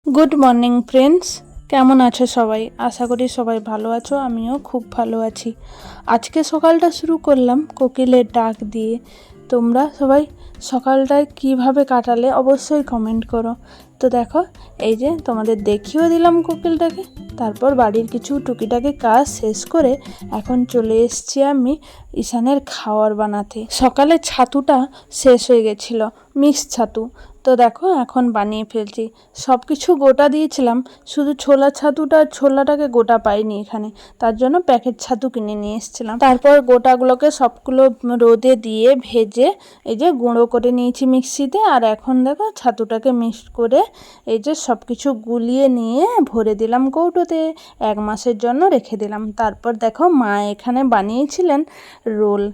Good morning friends, কেমন আছো সবাই? আশা করি সবাই ভালো আছো, আমিও খুব ভালো আছি। আজকে সকালটা শুরু করলাম কোকিলের ডাক দিয়ে। তোমরা সবাই সকালটায় কিভাবে কাটালে অবশ্যই কমেন্ট করো। তো দেখো, এই যে তোমাদের দেখিয়েও দিলাম কোকিলটাকে। তারপর বাড়ির কিছু টুকিটাকি কাজ শেষ করে এখন চলে এসেছি আমি ঈশানের খাবার বানাতে। সকালে ছাতুটা শেষ হয়ে গেছিলো, মিক্স ছাতু। তো দেখো এখন বানিয়ে ফেলছি। সব কিছু গোটা দিয়েছিলাম, শুধু ছোলা ছাতুটা, ছোলাটাকে গোটা পাইনি এখানে, তার জন্য প্যাকেট ছাতু কিনে নিয়ে এসেছিলাম। তারপর গোটাগুলোকে সবগুলো রোদে দিয়ে ভেজে এই যে গুঁড়ো করে নিয়েছি মিক্সিতে। আর এখন দেখো ছাতুটাকে মিক্স করে এই যে সব কিছু গুলিয়ে নিয়ে ভরে দিলাম কৌটোতে, 1 মাসের জন্য রেখে দিলাম। তারপর দেখো মা এখানে বানিয়েছিলেন রোল।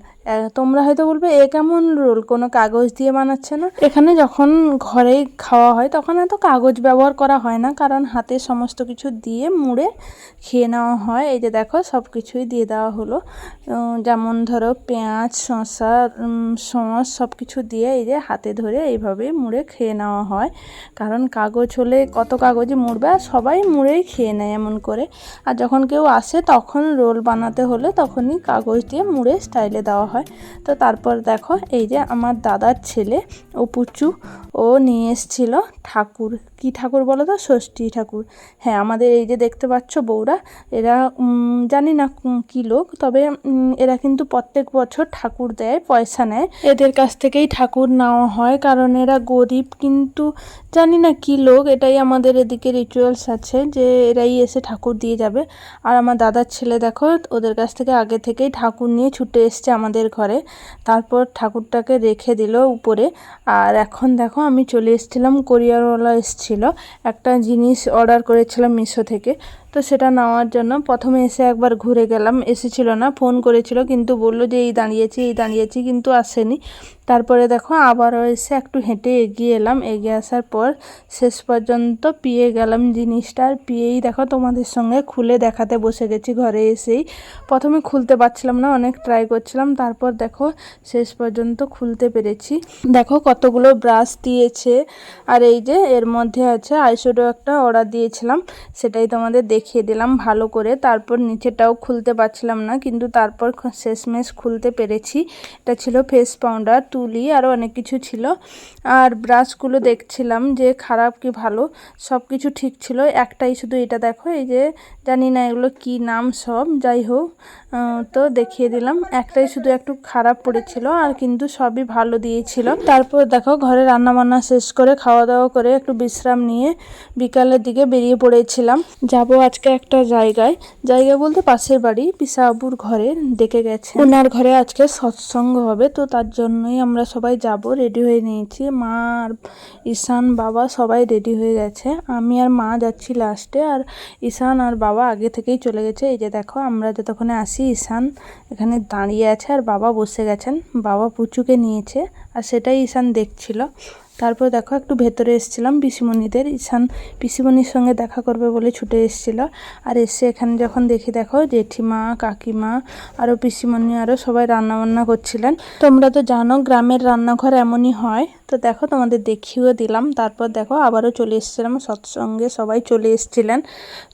তোমরা হয়তো বলবে এ কেমন রোল, কোনো কাগজ দিয়ে বানাচ্ছে না? এখানে যখন ঘরে খাওয়া হয় তখন এত কাগজ ব্যবহার করা হয় না, কারণ হাতে সমস্ত কিছু দিয়ে মুড়ে খেয়ে নেওয়া হয়। এই যে দেখো সব কিছুই দিয়ে দেওয়া হলো, যেমন ধরো পেঁয়াজ, শসা, সস সব কিছু দিয়ে এই যে হাতে ধরে এইভাবেই মুড়ে খেয়ে নেওয়া হয়। কারণ কাগজ হলে কত কাগজে মুড়বে, আর সবাই মুড়েই খেয়ে নেয় এমন করে। আর যখন কেউ আসে তখন রোল বানাতে হলে তখনই কাগজ দিয়ে মুড়ে স্টাইলে দেওয়া হয়। তো তারপর দেখো এই যে আমার দাদার ছেলে ও পুচু, ও নিয়ে এসেছিল ঠাকুর। কি ঠাকুর বলো তো? ষষ্ঠী ঠাকুর। হ্যাঁ, আমাদের এই যে দেখতে পাচ্ছ বউরা, এরা জানি না কি লোক, তবে এরা কিন্তু প্রত্যেক বছর ঠাকুর দেয়, পয়সা নেয়। এদের কাছ থেকেই ঠাকুর নেওয়া হয়, কারণ এরা গরিব, কিন্তু জানি না কি লোক, এটাই আমাদের এদিকে রিচুয়ালস আছে যে এরাই এসে ঠাকুর দিয়ে যাবে। আর আমার দাদার ছেলে দেখো ওদের কাছ থেকে আগে থেকেই ঠাকুর নিয়ে ছুটে এসছে আমাদের ঘরে। তারপর ঠাকুরটাকে রেখে দিল উপরে। আর এখন দেখো আমি চলে এসেছিলাম, কোরিয়ারওয়ালা এসেছিলো, একটা জিনিস অর্ডার করেছিলাম মিশো থেকে। তো সেটা নেওয়ার জন্য প্রথমে এসে একবার ঘুরে গেলাম, এসেছিল না, ফোন করেছিল কিন্তু বললো যে এই দাঁড়িয়েছি, কিন্তু আসেনি। তারপরে দেখো আবারও এসে একটু হেঁটে এগিয়ে এলাম, এগিয়ে আসার পর শেষ পর্যন্ত পেয়ে গেলাম জিনিসটা। আর পেয়েই দেখো তোমাদের সঙ্গে খুলে দেখাতে বসে গেছি ঘরে এসেই। প্রথমে খুলতে পারছিলাম না, অনেক ট্রাই করছিলাম, তারপর দেখো শেষ পর্যন্ত খুলতে পেরেছি। দেখো কতগুলো ব্রাশ দিয়েছে, আর এই যে এর মধ্যে আছে আইশ্যাডো, একটা অর্ডার দিয়েছিলাম, সেটাই তোমাদের দেখিয়ে দিলাম ভালো করে। তারপর নিচেটাও খুলতে পারছিলাম না, কিন্তু তারপর শেষমেশ খুলতে পেরেছি। এটা ছিল ফেস পাউডার, তুলি, আরও অনেক কিছু ছিল। আর ব্রাশগুলো দেখছিলাম যে খারাপ কি ভালো, সব কিছু ঠিক ছিল, একটাই শুধু এটা দেখো, এই যে জানি না এগুলো কি নাম, সব যাই হোক, তো দেখিয়ে দিলাম। একটাই শুধু একটু খারাপ পড়েছিল, আর কিন্তু সবই ভালো দিয়েছিল। তারপর দেখো ঘরে রান্নাবান্না শেষ করে খাওয়া দাওয়া করে একটু বিশ্রাম নিয়ে বিকালের দিকে বেরিয়ে পড়েছিলাম। যাব আজকে একটা জায়গায় বলতে পাশের বাড়ি, পিসাবুর ঘরে ডেকে গেছে, ওনার ঘরে আজকে সৎসঙ্গ হবে। তো তার জন্যই আমরা সবাই যাব, রেডি হয়ে নিয়েছি। মা আর ঈশান, বাবা সবাই রেডি হয়ে গেছে। আমি আর মা যাচ্ছি লাস্টে, আর ঈশান আর বাবা আগে থেকেই চলে গেছে। এই যে দেখো আমরা যতক্ষণে আসি ঈশান এখানে দাঁড়িয়ে আছে, আর বাবা বসে গেছেন, বাবা পুচুকে নিয়েছে, আর সেটাই ঈশান দেখছিল। তারপর দেখো একটু ভেতরে এসেছিলাম পিসিমণিদের, ঈশান পিসিমণির সঙ্গে দেখা করবে বলে ছুটে এসেছিল। আর এসে এখানে যখন দেখি দেখো জেঠিমা, কাকিমা, আরও পিসিমণি, আরও সবাই রান্নাবান্না করছিলেন। তোমরা তো জানো গ্রামের রান্নাঘর এমনই হয়। তো দেখো তোমাদের দেখিয়েও দিলাম। তারপর দেখো আবারও চলে এসেছিলাম সৎসঙ্গে, সবাই চলে এসেছিলেন।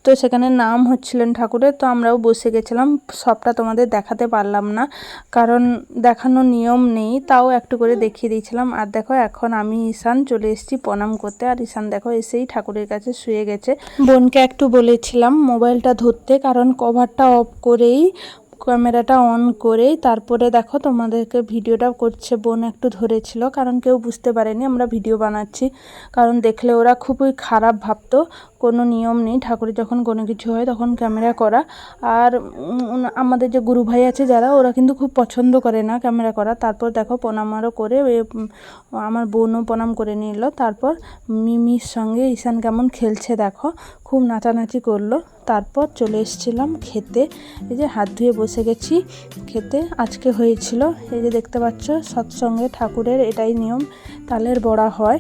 তো সেখানে নাম হচ্ছিলেন ঠাকুরের, তো আমরাও বসে গেছিলাম। সবটা তোমাদের দেখাতে পারলাম না, কারণ দেখানো নিয়ম নেই, তাও একটু করে দেখিয়ে দিয়েছিলাম। আর দেখো এখন আমি ঈশান চলে এসেছি প্রণাম করতে, আর ঈশান দেখো এসেই ঠাকুরের কাছে শুয়ে গেছে। বোনকে একটু বলেছিলাম মোবাইলটা ধরতে, কারণ কভারটা অফ করেই, ক্যামেরাটা অন করেই তারপরে দেখো তোমাদেরকে ভিডিওটা করছে। বোন একটু ধরেছিল, কারণ কেউ বুঝতে পারেনি আমরা ভিডিও বানাচ্ছি, কারণ দেখলে ওরা খুবই খারাপ ভাবতো। কোনো নিয়ম নেই, ঠাকুরের যখন কোনো কিছু হয় তখন ক্যামেরা করা। আর আমাদের যে গুরু ভাই আছে যারা, ওরা কিন্তু খুব পছন্দ করে না ক্যামেরা করা। তারপর দেখো প্রণামও করে, আমার বোনও প্রণাম করে নিল। তারপর মিমির সঙ্গে ঈশান কেমন খেলছে দেখো, খুব নাচানাচি করলো। তারপর চলে এসেছিলাম খেতে। এই যে হাত ধুয়ে বসে গেছি খেতে। আজকে হয়েছিল, এই যে দেখতে পাচ্ছ, সৎসঙ্গে ঠাকুরের এটাই নিয়ম, তালের বড়া হয়,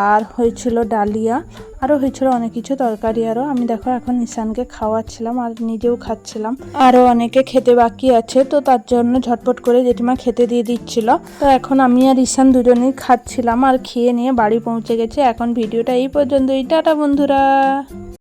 আর হয়েছিল ডালিয়া, আরও হয়েছিল অনেক কিছু তরকারি। আরও আমি দেখো এখন ঈশানকে খাওয়াচ্ছিলাম আর নিজেও খাচ্ছিলাম। আরও অনেকে খেতে বাকি আছে, তো তার জন্য ঝটপট করে জেঠিমা খেতে দিয়ে দিচ্ছিল। তো এখন আমি আর ঈশান দুজনেই খাচ্ছিলাম আর খেয়ে নিয়ে বাড়ি পৌঁছে গেছে। এখন ভিডিওটা এই পর্যন্তই। টাটা বন্ধুরা।